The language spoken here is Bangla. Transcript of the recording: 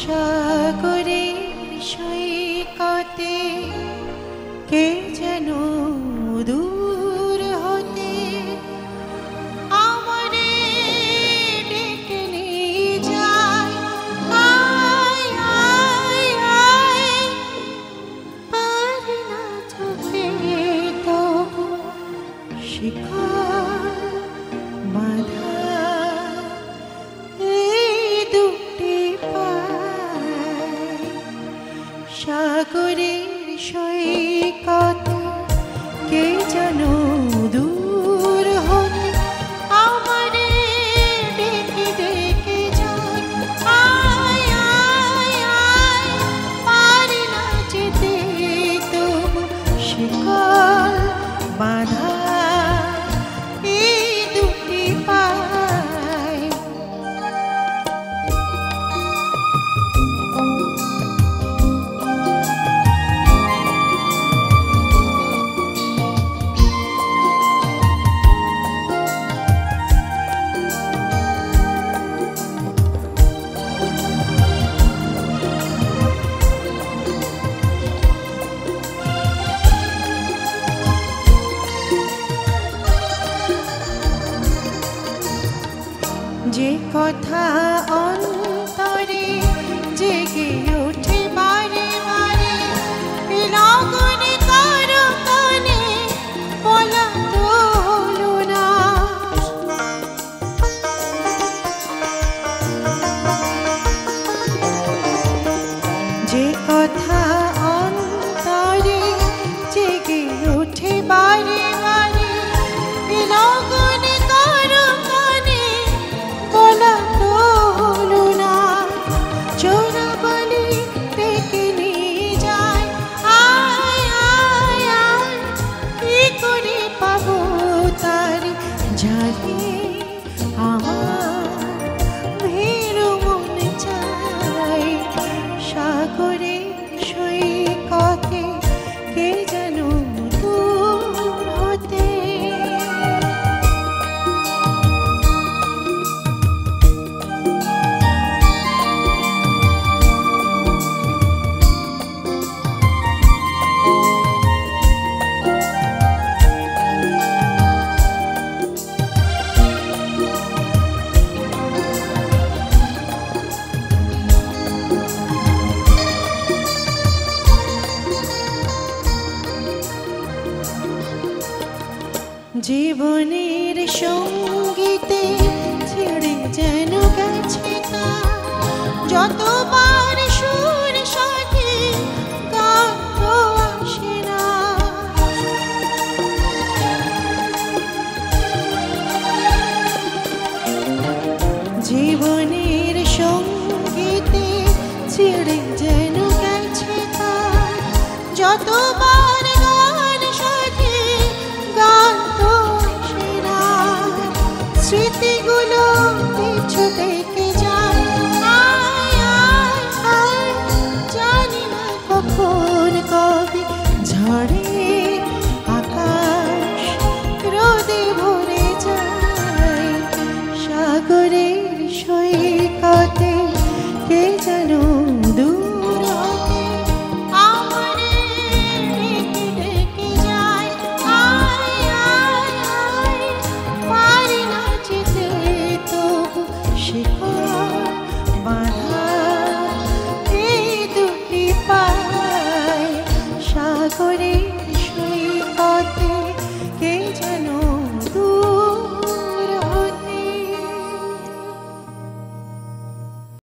সাগরের সৈকতে কে যেন দূর হতে আমারে ডেকে নিয়ে যায়। আয় আয় আয়, পারি না যেতে তবু শিকল বাঁধা সাগরের সৈকতে কে যেন দূর হতে আমারে ডেকে ডেকে যায়। আয় আয় আয়, পারি না যেতে তবু শিকল বাঁধা এই দুটি পায়। যে কথা অন্তরে জেগে ওঠে বারে বারে, লগনে কারো কানে বলা তো হলো না। যে কথা অন্তরে জেগে ওঠে বারে বারে, লগনে কারো কানে বলা তো হলো না। চোরাবালি ডেকে নিয়ে যায়। আয় আয় আয়, কি করে পাবো তারে যারে আমার ভেরু মন চাই। সাগরের সৈকতে কে যেন দূর হতে জীবনের সঙ্গীতে ছেড়ে যেন গেছে তার যতবার সুর সাথে গান তো আসে না। জীবনের সঙ্গীতে ছেড়ে যেন গেছে তার যতবার